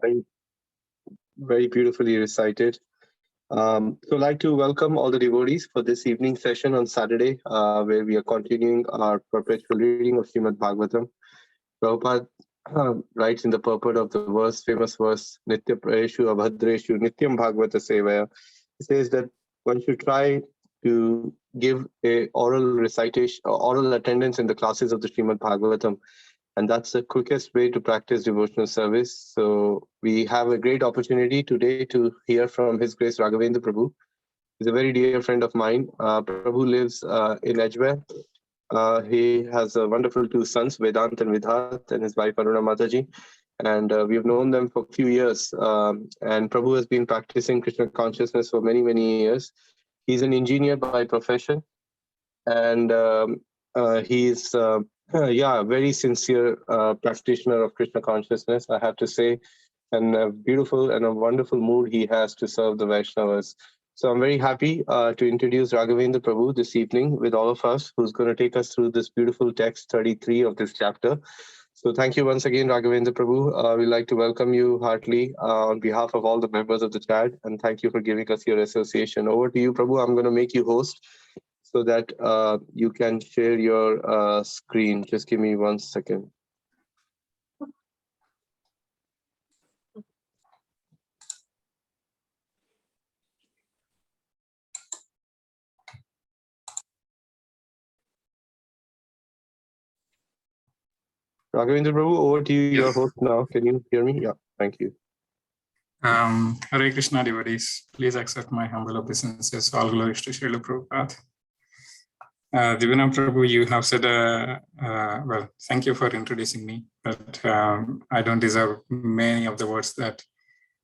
Very, very beautifully recited. So I'd like to welcome all the devotees for this evening session on Saturday, where we are continuing our perpetual reading of Srimad Bhagavatam. Prabhupada writes in the purport of the verse, famous verse, Nitya Prayeshu Abhadreshu Nityam Bhagavata Sevaya. It says that one should try to give a oral recitation, oral attendance in the classes of the Srimad Bhagavatam. And that's the quickest way to practice devotional service. So we have a great opportunity today to hear from His Grace Raghvendra Prabhu. He's a very dear friend of mine. Prabhu lives in Edgware. He has a wonderful two sons, Vedant and Vidhat, and his wife Aruna Mataji. And we've known them for a few years. And Prabhu has been practicing Krishna consciousness for many, many years. He's an engineer by profession. And he's a very sincere practitioner of Krishna consciousness, I have to say, and a beautiful and a wonderful mood he has to serve the Vaishnavas. So I'm very happy to introduce Raghvendra Prabhu this evening with all of us, who's going to take us through this beautiful text 33 of this chapter. So thank you once again, Raghvendra Prabhu. We'd like to welcome you heartily on behalf of all the members of the chat, and thank you for giving us your association. Over to you, Prabhu. I'm going to make you host so that you can share your screen. Just give me 1 second. Raghvendra Prabhu, over to you, your host now. Can you hear me? Yeah, thank you. Hare Krishna devotees, please accept my humble obeisances. All glories to Srila Prabhupada. Divina Prabhu, you have said, well, thank you for introducing me, but I don't deserve many of the words that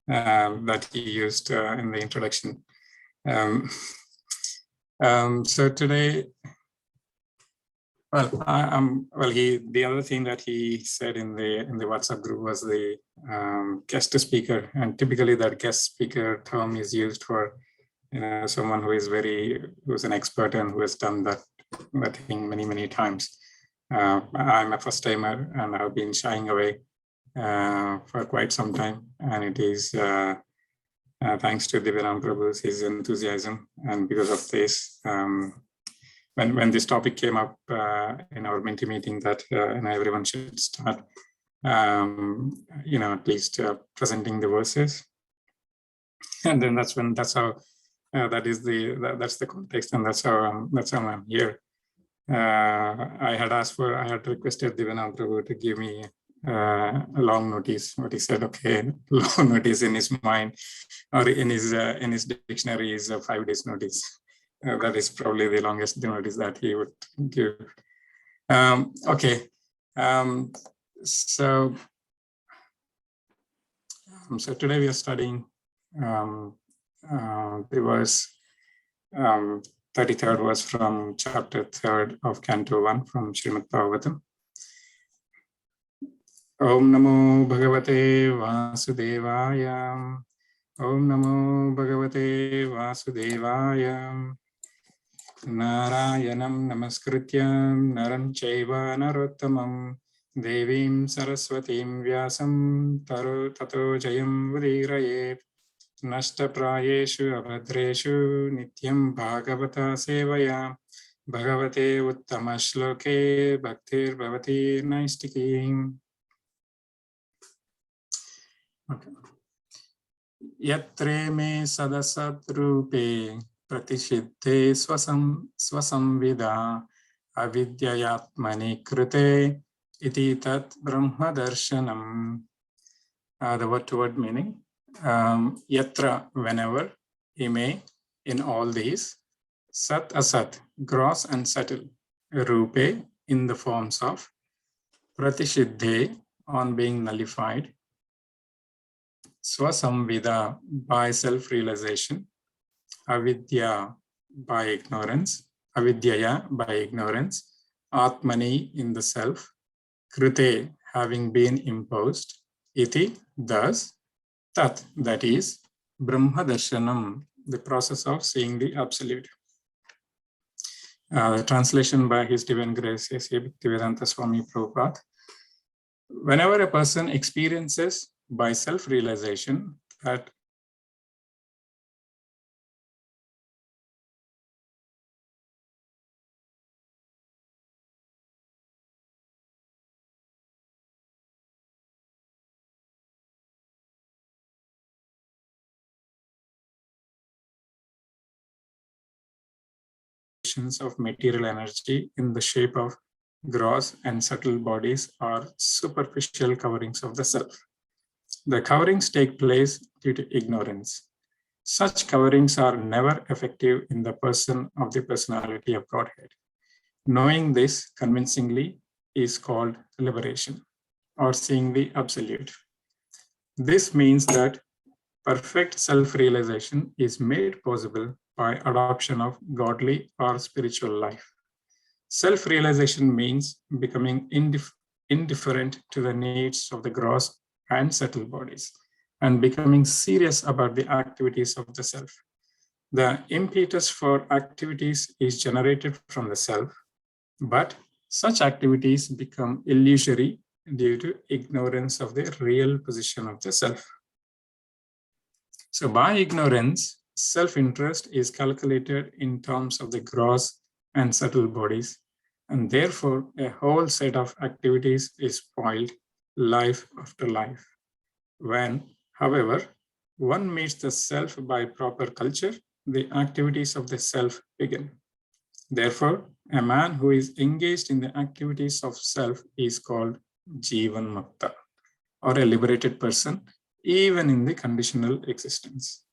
that you used in the introduction. So today, well, the other thing that he said in the WhatsApp group was the guest speaker, and typically that guest speaker term is used for someone who's an expert and who has done that thing many times. I'm a first timer and I've been shying away for quite some time, and it is thanks to Divyanam Prabhu's his enthusiasm, and because of this, when this topic came up in our Minty meeting that everyone should start at least presenting the verses, and then that's how that's the context, and that's how I'm here. I had requested Divyanam Prabhu to give me a long notice, but he said, okay, long notice in his mind or in his dictionary is a 5 days notice. That is probably the longest notice that he would give. Okay, so today we are studying the verse 33rd verse from chapter 3rd of Canto 1 from Srimad Bhagavatam. Om Namo Bhagavate Vasudevaya. Om Namo Bhagavate Vasudevaya. Narayanam Namaskrityam Naram Chaiva Narottamam Devim Saraswatim Vyasam Tato Jayam Virayet. Nashta Prayeshu Abhadreshu Nityam Bhagavata Sevaya Bhagavate Uttama Shloke Bhaktir Bhavati Naistiki. Okay. Yatre me sadasat rupe pratishidde swasamvida avidyayatmani krute iti tat brahma darshanam. The word-to-word meaning. Yatra, whenever, ime, in all these, sat asat, gross and subtle, rupe, in the forms of, pratishidhe, on being nullified, swasamvida, by self-realization, avidya, by ignorance, avidyaya, by ignorance, atmani, in the self, krute, having been imposed, iti, thus, tat, that is, Brahma Darshanam, the process of seeing the Absolute. Translation by His Divine Grace, S.A. Bhaktivedanta Swami Prabhupada. Whenever a person experiences by self-realization that of material energy in the shape of gross and subtle bodies are superficial coverings of the self. The coverings take place due to ignorance. Such coverings are never effective in the person of the personality of Godhead. Knowing this convincingly is called liberation, or seeing the absolute. This means that perfect self-realization is made possible by adoption of godly or spiritual life. Self-realization means becoming indifferent to the needs of the gross and subtle bodies, and becoming serious about the activities of the self. The impetus for activities is generated from the self, but such activities become illusory due to ignorance of the real position of the self. So by ignorance, self-interest is calculated in terms of the gross and subtle bodies, and therefore a whole set of activities is spoiled life after life. When, however, one meets the self by proper culture, the activities of the self begin. Therefore, a man who is engaged in the activities of self is called Jivan Mukta, or a liberated person, even in the conditional existence.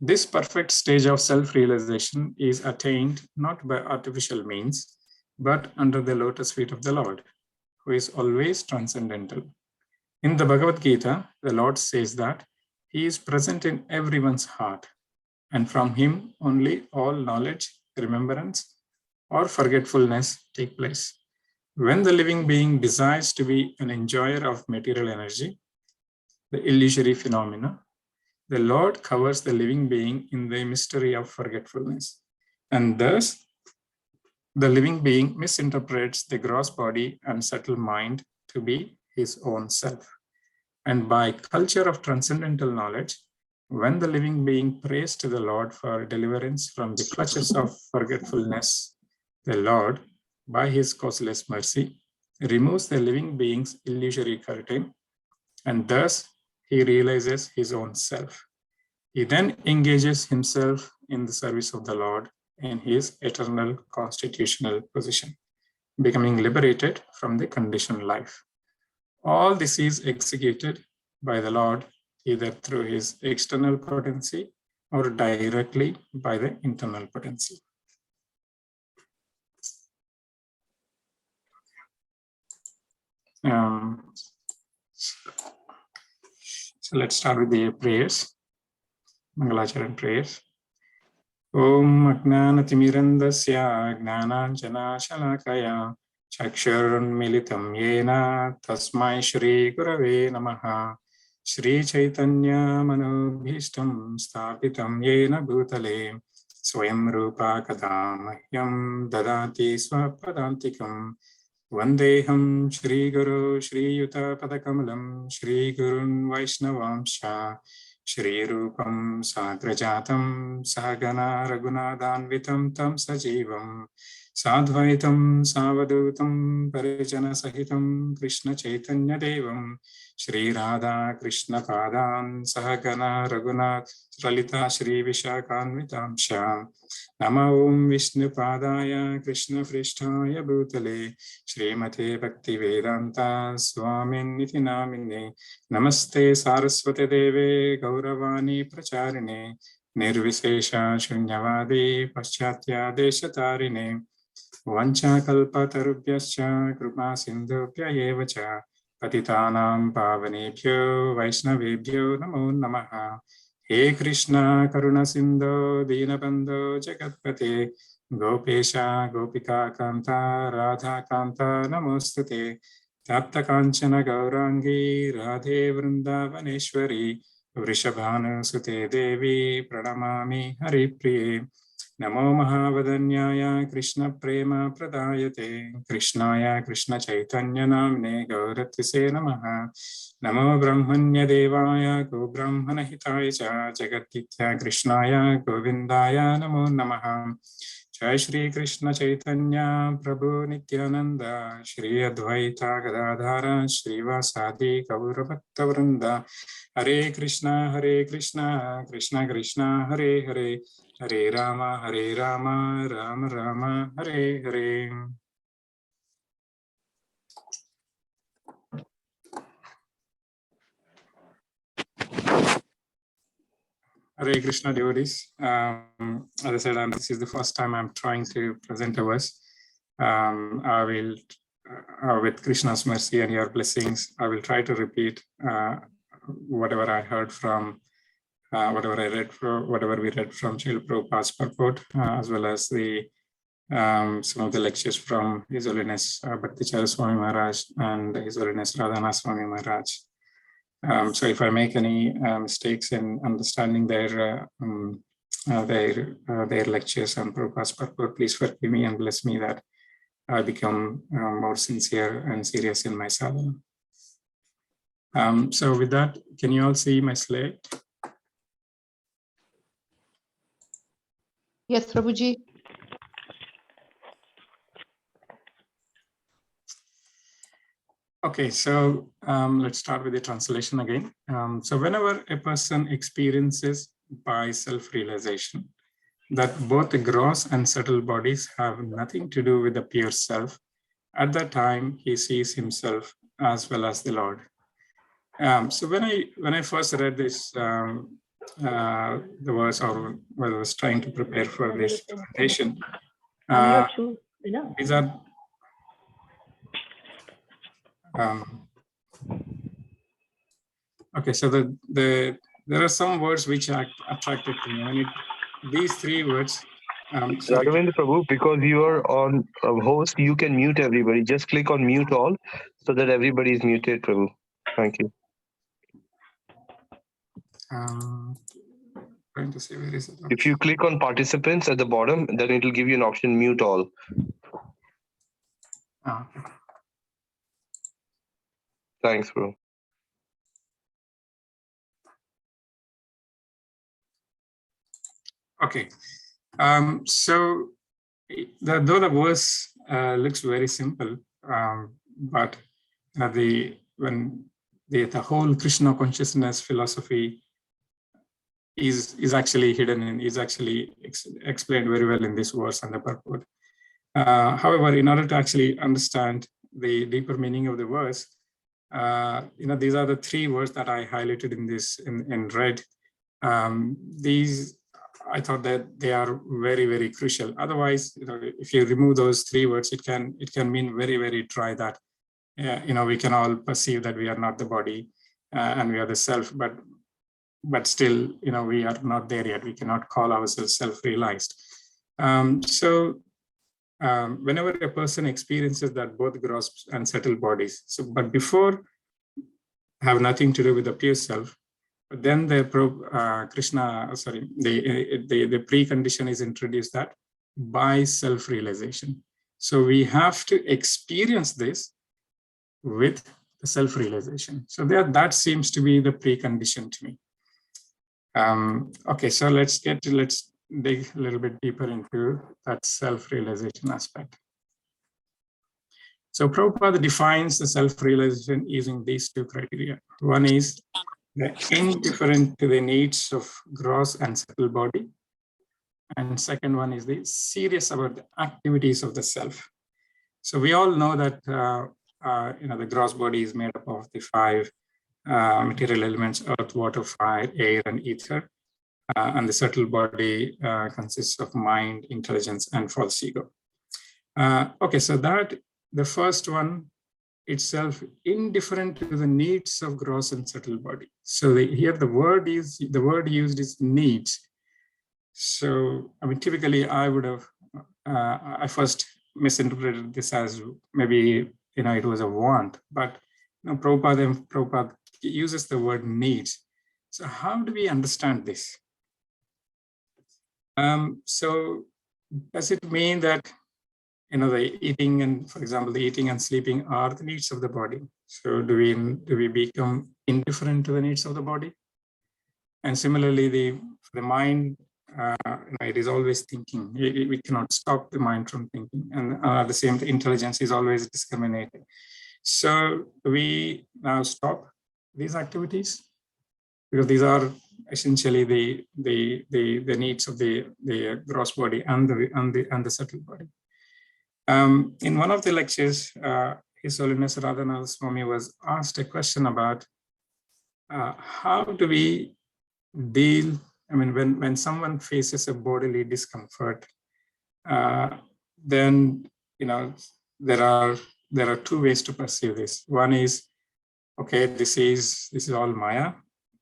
This perfect stage of self-realization is attained not by artificial means, but under the lotus feet of the Lord, who is always transcendental. In the Bhagavad Gita, the Lord says that he is present in everyone's heart, and from him only all knowledge, remembrance, or forgetfulness take place. When the living being desires to be an enjoyer of material energy, the illusory phenomena, the Lord covers the living being in the mystery of forgetfulness, and thus the living being misinterprets the gross body and subtle mind to be his own self. And by culture of transcendental knowledge, when the living being prays to the Lord for deliverance from the clutches of forgetfulness, the Lord, by his causeless mercy, removes the living being's illusory curtain, and thus he realizes his own self. He then engages himself in the service of the Lord in his eternal constitutional position, becoming liberated from the conditioned life. All this is executed by the Lord either through his external potency or directly by the internal potency. So let's start with the prayers, Mangalacharan prayers. Om Ajnanatimmirandasya Jnananjanashalakaya Chakshurunmilitam Yena Tasmai Shri Gurave Namaha Shri Chaitanya Manobhishtam Sthapitam Yena Bhutale Swayam Rupa Kadamahyam Dadati Swapadantikam Vandeham Shri Guru Shri Yuta Padakamalam Shri Gurun Vaishnavamsha Shri Rupam Sagrajatam Sahagana Raghunadanvitam Tam Sajivam Sadvaitam Savadutam Parijana Sahitam Krishna Chaitanya Devam Shri Radha Krishna Padan Sahagana Raghunath Lalita Shri Vishakanvitam Sham Nama Om Vishnu Padaya Krishna Prishtaya Bhutale Srimate Bhakti Vedanta Swamin Niti Namine Namaste Saraswate Deve Gauravani Pracharine Nirvishesha Shunyavadi Paschatya Deshatarine Vancha Kalpatarubhyascha Kripa Sindhubhya Evacha Patitanam Pavanebhyo Vaishnavebhyo Namo Namaha He Krishna Karuna Sindho Dinabandho Jagatpate Gopesha Gopika Kanta Radha Kanta Namostute Tapta Kanchana Gaurangi Radhe Vrindavaneshwari Vrishabhanu Sute Devi Pranamami Haripriye Namo Mahavadanyaya Krishna Prema Pradayate Krishnaya Krishna Chaitanya Namne Gauratise Namaha Namo Brahmanya Devaya Go Brahmana Hitaya Cha Jagatitya Krishnaya Govindaya Namo Namaha Jai Shri Krishna Chaitanya Prabhu Nityananda Shri Advaita Gadadhara Shri Vasadi Gaura Bhakta Vrinda Hare Krishna Krishna Krishna Hare Hare Hare Rama Rama Rama Hare Hare. Hare Krishna devotees. As I said, this is the first time I'm trying to present a verse. I will, with Krishna's mercy and your blessings, I will try to repeat whatever I heard from, whatever we read from Srila Prabhupada's purport, as well as the some of the lectures from His Holiness Bhaktichara Swami Maharaj and His Holiness Radhana Swami Maharaj. So if I make any mistakes in understanding their lectures and Prabhupada's purport, please forgive me and bless me that I become more sincere and serious in my sadhana. So with that, can you all see my slide? Yes, Prabhuji. Okay, so let's start with the translation again. So whenever a person experiences by self-realization that both the gross and subtle bodies have nothing to do with the pure self, at that time he sees himself as well as the Lord. So when I first read this, the verse, or when I was trying to prepare for this presentation, these are okay. So there are some words which attracted to me. These three words. Raghvendra Prabhu, because you are on host, you can mute everybody. Just click on mute all so that everybody is muted, Prabhu. Thank you. Trying to see where is it? If you click on participants at the bottom, then it will give you an option mute all. Okay. Thanks, bro. Okay. So though the verse looks very simple, but the whole Krishna consciousness philosophy is actually hidden and is actually explained very well in this verse and the purport. However, in order to actually understand the deeper meaning of the verse, these are the three words that I highlighted in this in red. These, I thought that they are very, very crucial. Otherwise, if you remove those three words, it can mean very, very dry that, we can all perceive that we are not the body and we are the self, but still, we are not there yet. We cannot call ourselves self-realized. Whenever a person experiences that both gross and subtle bodies, but before have nothing to do with the pure self, but then the precondition is introduced that by self-realization. So we have to experience this with the self-realization. So that seems to be the precondition to me. Okay, so let's dig a little bit deeper into that self-realization aspect. So Prabhupada defines the self-realization using these two criteria. One is the indifferent to the needs of gross and subtle body. And second one is the serious about the activities of the self. So we all know that the gross body is made up of the five material elements: earth, water, fire, air, and ether. And the subtle body consists of mind, intelligence, and false ego. Okay, so that the first one itself indifferent to the needs of gross and subtle body. So here the word used is needs. So typically I would have I first misinterpreted this as maybe it was a want, but Prabhupada uses the word needs. So how do we understand this? So does it mean that the eating and, for example, the eating and sleeping are the needs of the body? So do we become indifferent to the needs of the body? And similarly, the mind, it is always thinking. We cannot stop the mind from thinking, and the same intelligence is always discriminating. So we now stop these activities because these are essentially the needs of the gross body and the subtle body. In one of the lectures, His Holiness Radhanath Swami was asked a question about how do we deal. I mean, when someone faces a bodily discomfort, then there are two ways to perceive this. One is, okay, this is all Maya,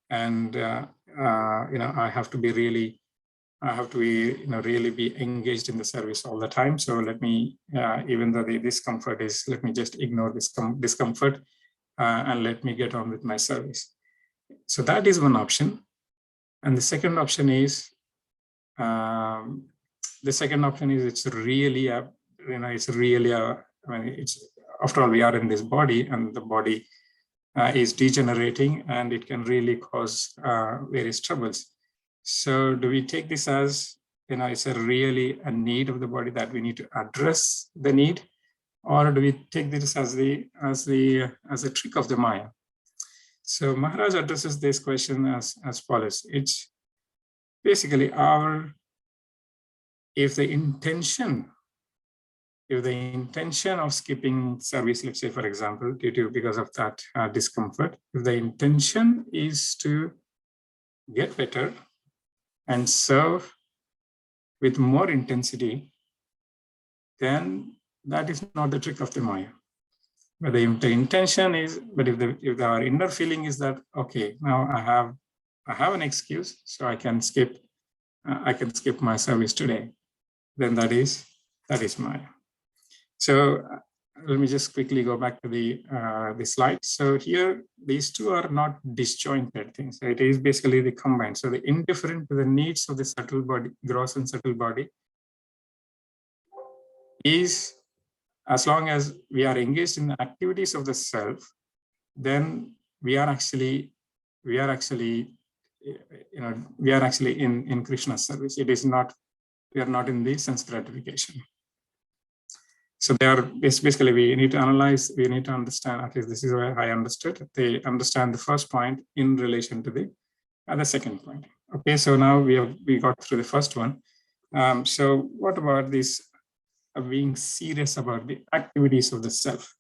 and I have to be really be engaged in the service all the time. So let me, even though the discomfort is, let me just ignore this discomfort and let me get on with my service. So that is one option. And the second option is, it's really it's, after all, we are in this body, and the body is degenerating, and it can really cause various troubles. So do we take this as, it's really a need of the body that we need to address the need, or do we take this as a trick of the Maya? So Maharaj addresses this question as follows. It's basically if the intention of skipping service, let's say, for example, because of that discomfort, if the intention is to get better and serve with more intensity, then that is not the trick of the Maya. But the intention is, but if our inner feeling is that, okay, now I have an excuse, so I can skip my service today, then that is Maya. So let me just quickly go back to the slide. So here, these two are not disjointed things. It is basically the combined. So the indifferent to the needs of the subtle body, gross and subtle body, is, as long as we are engaged in the activities of the self, then we are actually in Krishna's service. It is not, we are not in the sense gratification. So they are basically, we need to analyze, we need to understand, at least this is where I understood. They understand the first point in relation to the second point. Okay, so now we got through the first one. So what about this being serious about the activities of the self?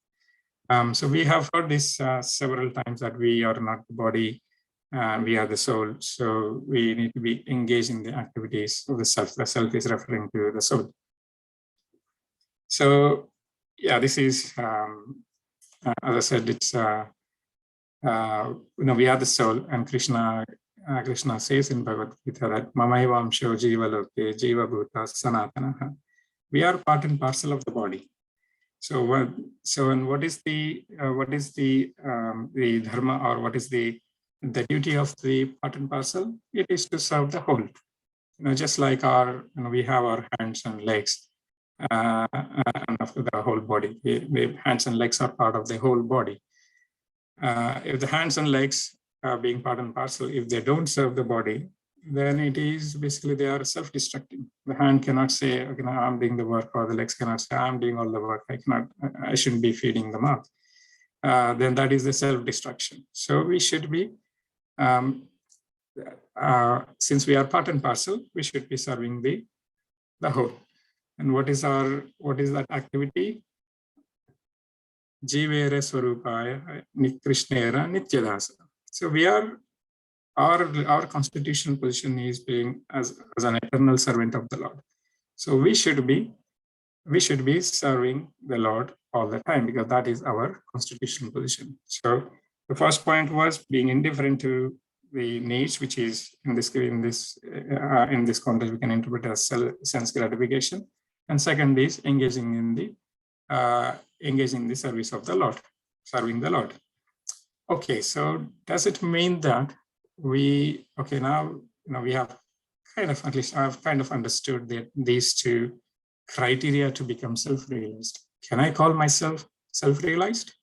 So we have heard this several times, that we are not the body, we are the soul. So we need to be engaged in the activities of the self. The self is referring to the soul. So yeah, this is, as I said, it's, we are the soul, and Krishna says in Bhagavad Gita that Mamaivaamsho Jiva Loke Jiva Bhuta Sanatanaha. We are part and parcel of the body. So what is the dharma, or what is the duty of the part and parcel? It is to serve the whole. Just like we have our hands and legs, and after the whole body, the hands and legs are part of the whole body. If the hands and legs are being part and parcel, if they don't serve the body, then it is basically they are self-destructing. The hand cannot say, okay, now I'm doing the work, or the legs cannot say, I'm doing all the work. I shouldn't be feeding the mouth. Then that is the self-destruction. So we should be, since we are part and parcel, we should be serving the whole. And what is that activity? Jivere Swarupaya Krishnera Nityadasa. So we are, our constitutional position is being as an eternal servant of the Lord. So we should be serving the Lord all the time, because that is our constitutional position. So the first point was being indifferent to the needs, which is in this context we can interpret as sense gratification. And second is engaging in the service of the Lord, serving the Lord. Okay, so does it mean that we have at least I've kind of understood that these two criteria to become self-realized. Can I call myself self-realized?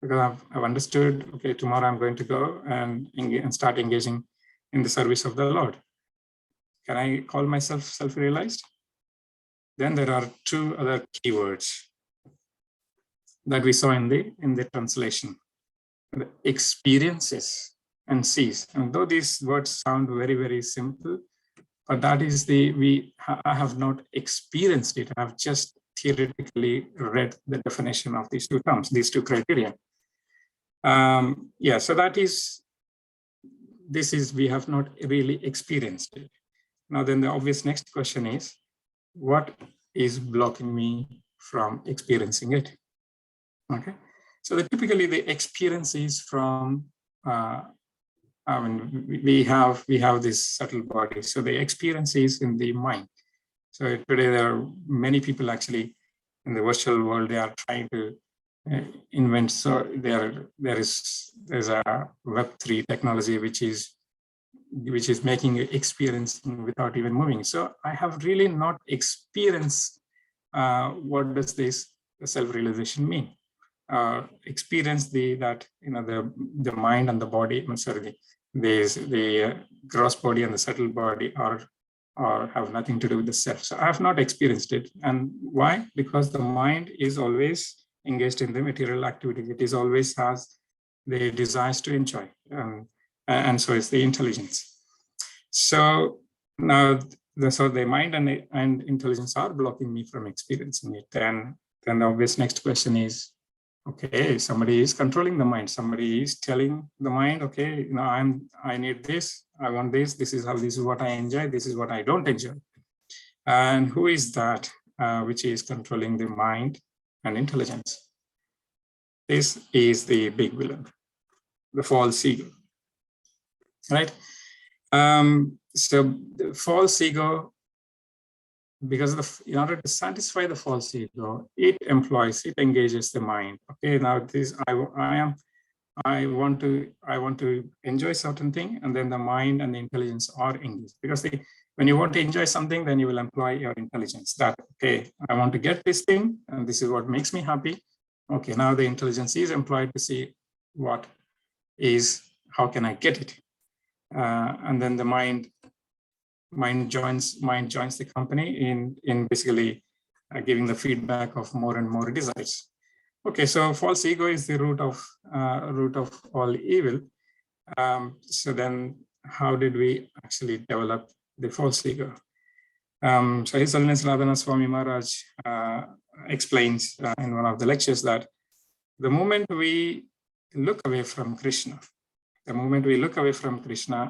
Because I've understood, okay, tomorrow I'm going to go and start engaging in the service of the Lord. Can I call myself self-realized? Then there are two other keywords that we saw in the translation: the experiences and sees. And though these words sound very, very simple, but that is I have not experienced it. I have just theoretically read the definition of these two terms, these two criteria. So we have not really experienced it. Now, then the obvious next question is, what is blocking me from experiencing it? Okay, so typically the experience is from, we have this subtle body. So the experience is in the mind. So today there are many people actually in the virtual world, they are trying to invent. So there's a Web3 technology which is making you experiencing without even moving. So I have really not experienced what does this self-realization mean. Experience the mind and the body. I'm sorry, the gross body and the subtle body are have nothing to do with the self. So I have not experienced it. And why? Because the mind is always engaged in the material activity. It is always has the desires to enjoy, and so is the intelligence. So now, the mind and intelligence are blocking me from experiencing it. And then the obvious next question is, okay, somebody is controlling the mind. Somebody is telling the mind, okay, I need this, I want this, this is what I enjoy, this is what I don't enjoy. And who is that which is controlling the mind and intelligence? This is the big villain, the false ego, right? So the false ego, because in order to satisfy the false ego, it engages the mind. Okay, now I want to enjoy certain thing, and then the mind and the intelligence are engaged. Because when you want to enjoy something, then you will employ your intelligence. That, okay, I want to get this thing, and this is what makes me happy. Okay, now the intelligence is employed to see how can I get it, and then the mind joins the company in basically giving the feedback of more and more desires. Okay, so false ego is the root of all evil. So then, how did we actually develop the false ego? So His Holiness Radhana Swami Maharaj explains in one of the lectures that the moment we look away from Krishna,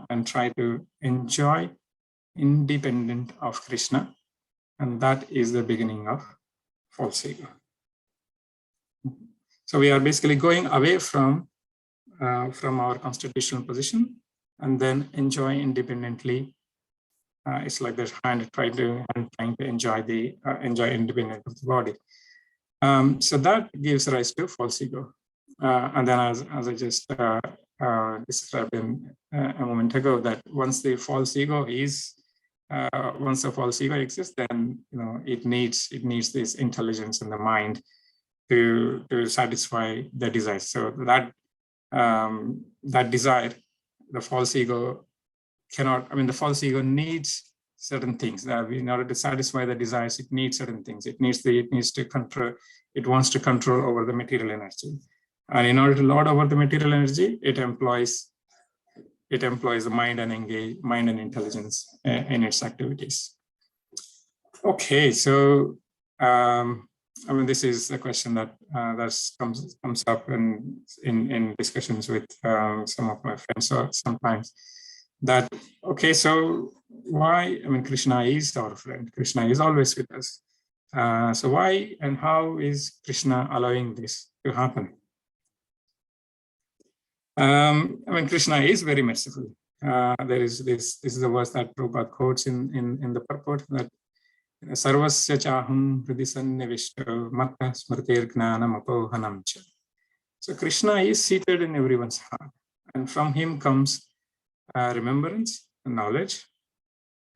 and try to enjoy independent of Krishna, and that is the beginning of false ego. So we are basically going away from our constitutional position and then enjoy independently. It's like this hand trying to enjoy independent of the body. So that gives rise to false ego. And then, as I just described a moment ago, that once the false ego exists, then it needs this intelligence in the mind to satisfy the desire. So that desire, the false ego cannot. The false ego needs certain things. In order to satisfy the desires, it needs certain things. It needs to control. It wants to control over the material energy, and in order to lord over the material energy, it employs the mind and intelligence in its activities. Okay, so this is a question that comes up in discussions with some of my friends sometimes. That, okay, so why? Krishna is our friend. Krishna is always with us. So why and how is Krishna allowing this to happen? Krishna is very merciful. There is this is the verse that Prabhupada quotes in the purport, that Sarvasya chaham hridi sannivishto matta smritir gnanam apohanam cha. So Krishna is seated in everyone's heart, and from him comes remembrance and knowledge.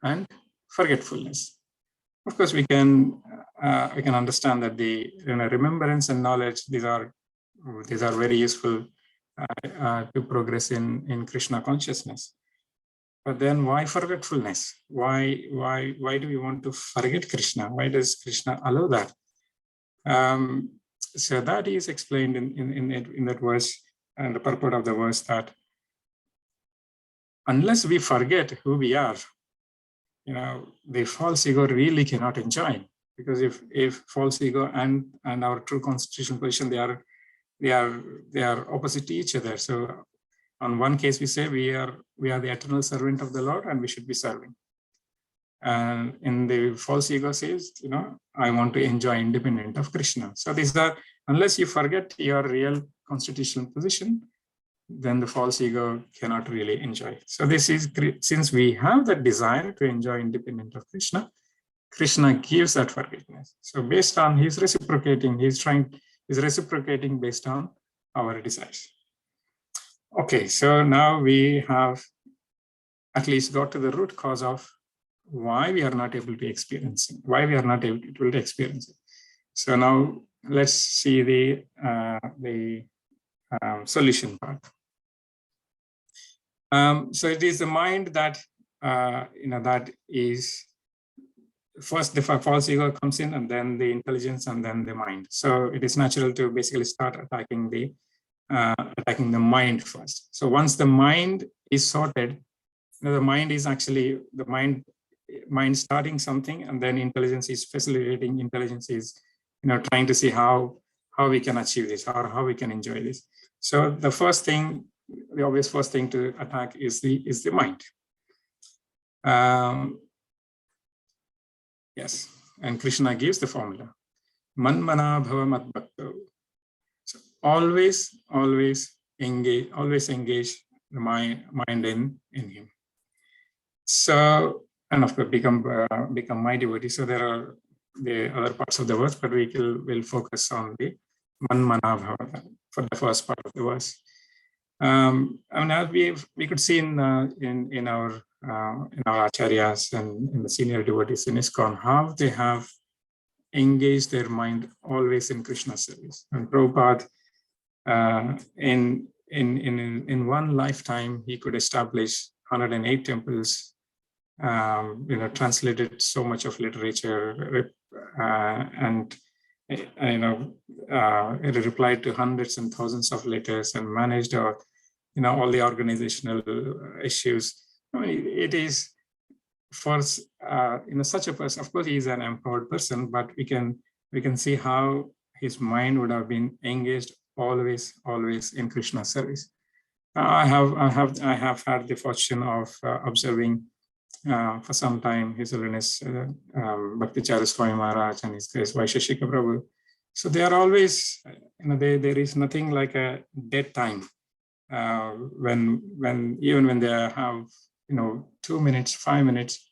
and forgetfulness. Of course, we can understand that the remembrance and knowledge, these are very useful to progress in Krishna consciousness. But then why forgetfulness? Why do we want to forget Krishna? Why does Krishna allow that? So that is explained in that verse, and the purport of the verse, that unless we forget who we are, the false ego really cannot enjoy. Because if false ego and our true constitutional position, they are opposite to each other. So on one case, we say we are the eternal servant of the Lord and we should be serving. And in the false ego says, I want to enjoy independent of Krishna. So these are, unless you forget your real constitutional position, then the false ego cannot really enjoy. So this is, since we have that desire to enjoy independent of Krishna, Krishna gives that forgiveness. So based on his reciprocating, he's reciprocating based on our desires. Okay, so now we have at least got to the root cause of why we are not able to experience it, why we are not able to experience it. So now let's see the solution part. So it is the mind that that is first the false ego comes in, and then the intelligence, and then the mind. So it is natural to basically start attacking the mind first. So once the mind is sorted, the mind is actually the mind starting something, and then intelligence is facilitating. Intelligence is trying to see how we can achieve this, or how we can enjoy this. So the first thing, the obvious first thing to attack is the mind. Yes, and Krishna gives the formula: Manmana bhava madbhakto. So always engage the mind in him. So, and of course become my devotee. So there are the other parts of the verse, but we'll focus on the Manmana bhava for the first part of the verse. As we could see in our acharyas and in the senior devotees in ISKCON, how they have engaged their mind always in Krishna service. And Prabhupada, in one lifetime, he could establish 108 temples, translated so much of literature, and it replied to hundreds and thousands of letters, and managed all the organizational issues. It is for such a person. Of course, he is an empowered person, but we can see how his mind would have been engaged always in Krishna service. I have had the fortune of observing for some time His Holiness Bhakticharya Swami Maharaj and His Grace Vaisheshika Prabhu. So they are always, there is nothing like a dead time. When they have 2 minutes, 5 minutes,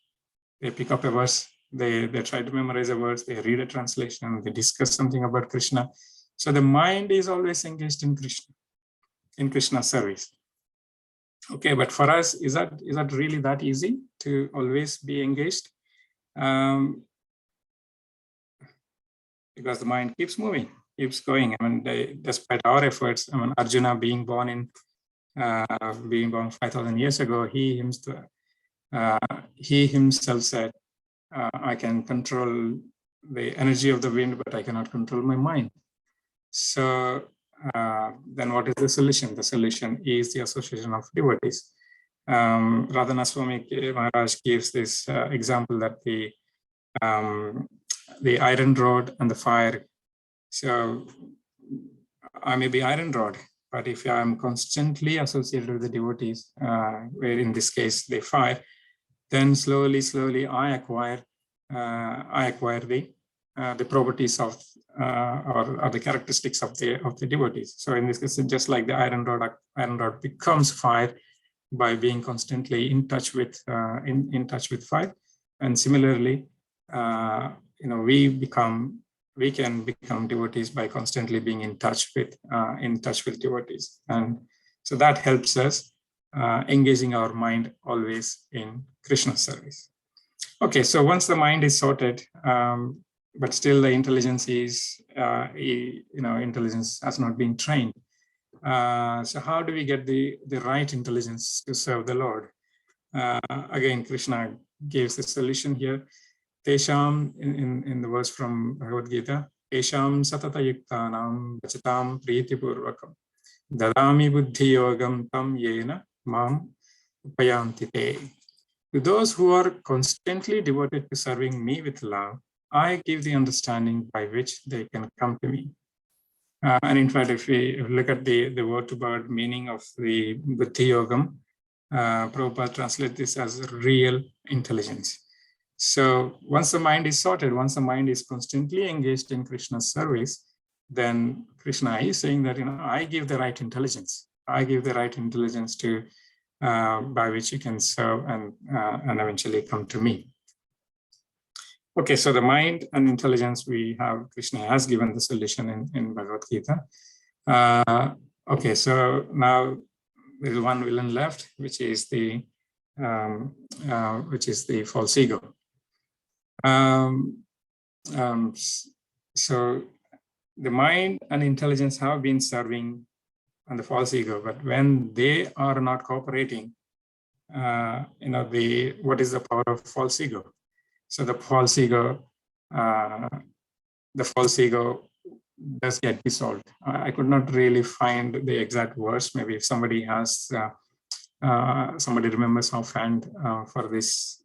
they pick up a verse, they try to memorize a verse, they read a translation, they discuss something about Krishna. So the mind is always engaged in Krishna service. Okay, but for us, is that really that easy to always be engaged? Because the mind keeps moving, keeps going. Despite our efforts, Arjuna being born 5,000 years ago, he himself said, I can control the energy of the wind, but I cannot control my mind. So then what is the solution? The solution is the association of devotees. Radhana Swami Maharaj gives this example that the iron rod and the fire. So I may be iron rod, but if I am constantly associated with the devotees, where in this case the fire, then slowly I acquire the properties of or the characteristics of the devotees. So in this case, just like the iron rod becomes fire by being constantly in touch with fire, and similarly, we can become devotees by constantly being in touch with devotees, and so that helps us engaging our mind always in Krishna service. Okay, so once the mind is sorted, but still the intelligence is, intelligence has not been trained. So how do we get the right intelligence to serve the Lord? Again, Krishna gives the solution here. Tesham, in the verse from Bhagavad Gita, Tesham satata yuktanam vachatam pritipurvakam dadami buddhi yogam tam yena mam upayanti te. To those who are constantly devoted to serving me with love, I give the understanding by which they can come to me. And in fact, if we look at the word-to-word meaning of the Buddhi Yogam, Prabhupada translates this as real intelligence. So once the mind is sorted, once the mind is constantly engaged in Krishna's service, then Krishna is saying that, I give the right intelligence. I give the right intelligence to by which you can serve and eventually come to me. Okay, so the mind and intelligence we have, Krishna has given the solution in Bhagavad Gita. Okay, so now there is one villain left, which is the false ego. So the mind and intelligence have been serving on the false ego, but when they are not cooperating, what is the power of false ego? So the false ego does get dissolved. I could not really find the exact words. Maybe if somebody has, somebody remembers offhand for this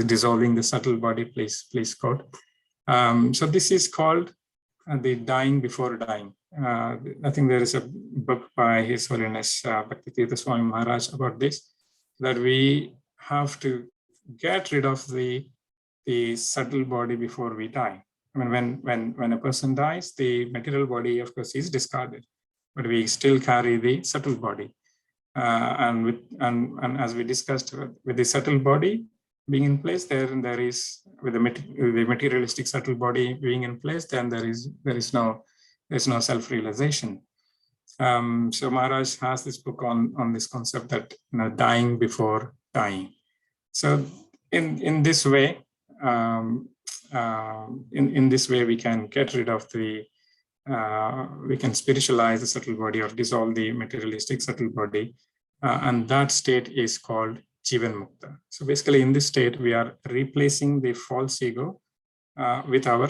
dissolving the subtle body, please quote. So this is called the dying before dying. I think there is a book by His Holiness Bhaktitirtha Swami Maharaj about this, that we have to get rid of the subtle body before we die. I mean, when a person dies, the material body, of course, is discarded, but we still carry the subtle body. And as we discussed, with the subtle body being in place, there is with the materialistic subtle body being in place, then there is no self-realization. So Maharaj has this book on this concept that dying before dying. So in this way, in this way, we can get rid of we can spiritualize the subtle body or dissolve the materialistic subtle body, and that state is called Jivan Mukta. So basically, in this state, we are replacing the false ego with our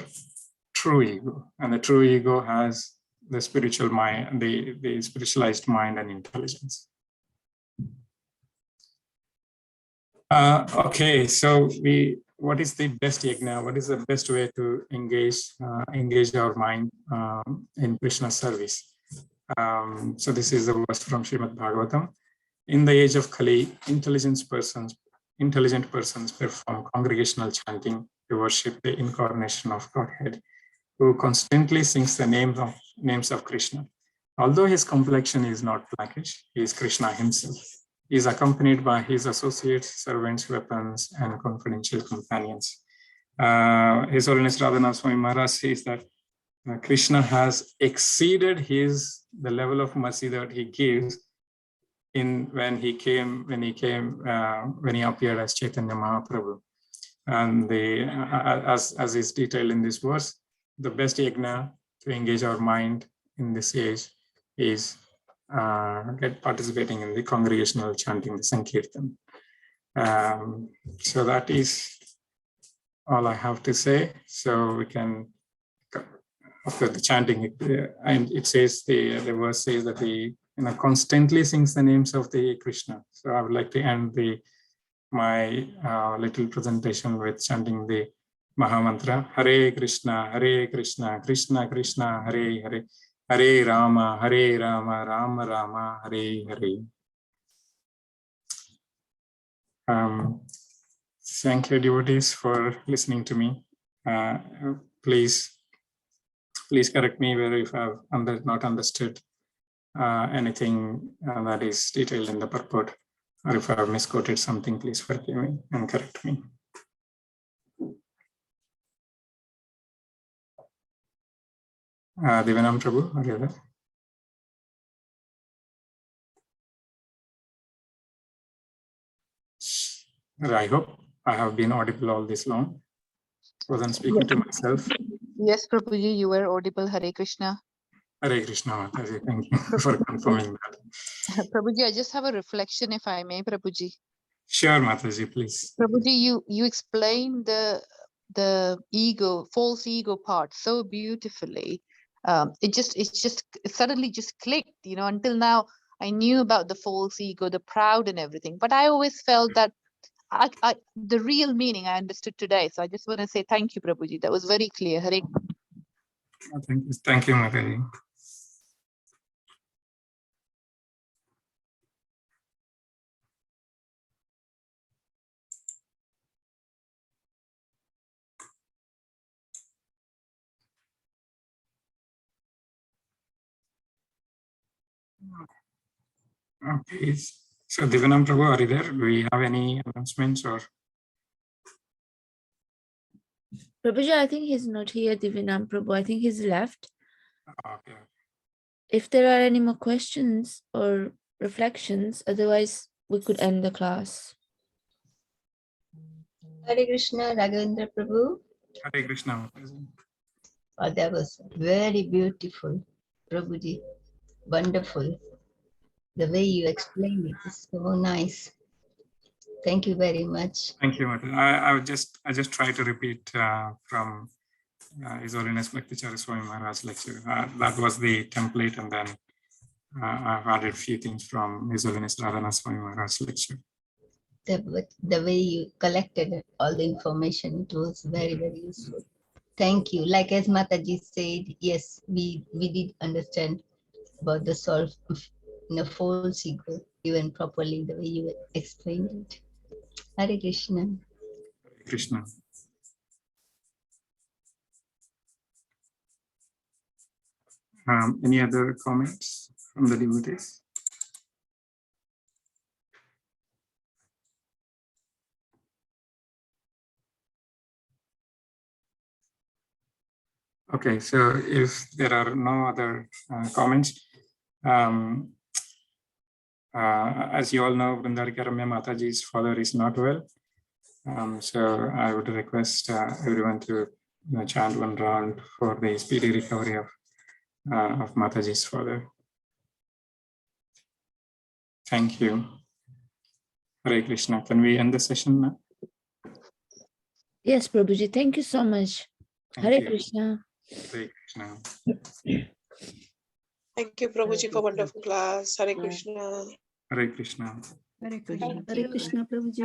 true ego, and the true ego has the spiritual mind, the spiritualized mind and intelligence. Okay, so what is the best yajna? What is the best way to engage our mind in Krishna's service? So this is the verse from Srimad Bhagavatam. In the age of Kali, intelligent persons perform congregational chanting to worship the incarnation of Godhead, who constantly sings the names of Krishna. Although his complexion is not blackish, he is Krishna himself. He is accompanied by his associates, servants, weapons, and confidential companions. His Holiness Radhanath Swami Maharaj says that Krishna has exceeded the level of mercy that he gives when he appeared as Chaitanya Mahaprabhu. And as is detailed in this verse, the best yajna to engage our mind in this age is participating in the congregational chanting, the Sankirtan. So that is all I have to say. So we can, after the chanting, and it says the verse says that he constantly sings the names of the Krishna. So I would like to end my little presentation with chanting the Mahamantra, Hare Krishna, Krishna Krishna, Hare Hare, Hare Rama, Rama Rama, Hare Hare. Thank you, devotees, for listening to me. Please correct me where if I've not understood anything that is detailed in the purport, or if I've misquoted something, please forgive me and correct me. Divanam Prabhu, are you there? I hope I have been audible all this long. Wasn't speaking to myself. Yes, Prabhuji, you were audible. Hare Krishna. Hare Krishna, Mataji. Thank you for confirming that. Prabhuji, I just have a reflection, if I may, Prabhuji. Sure, Mataji, please. Prabhuji, you explained the ego, false ego part so beautifully. It suddenly just clicked. Until now I knew about the false ego, the proud and everything, but I always felt that the real meaning I understood today. So I just want to say thank you, Prabhuji. That was very clear. Hare. Thank you, Mataji. Okay, so Divanam Prabhu, are you there? Do we have any announcements or? Prabhuji, I think he's not here, Divinam Prabhu. I think he's left. Okay. If there are any more questions or reflections, otherwise we could end the class. Hare Krishna, Raghvendra Prabhu. Hare Krishna, Mataji. Oh, that was very beautiful, Prabhuji. Wonderful. The way you explained it is so nice. Thank you very much. Thank you, Mataji. I just try to repeat from His Holiness Bhakticharya Swami Maharaj lecture. That was the template, and then I've added a few things from His Holiness Radhana Swami Maharaj lecture. The way you collected all the information, it was very, very useful. Thank you. Like as Mataji said, yes, we did understand about the false ego, even properly the way you explained it. Hare Krishna. Hare Krishna. Any other comments from the devotees? Okay, so if there are no other comments, as you all know, Vrindarika Ramya Mataji's father is not well. So I would request everyone to chant one round for the speedy recovery of Mataji's father. Thank you. Hare Krishna. Can we end the session now? Yes, Prabhuji, thank you so much. Thank Hare you. Krishna. Hare Krishna. Thank you, Prabhuji, for wonderful class. Hare Krishna. Hare Krishna. Hare Krishna, Prabhuji.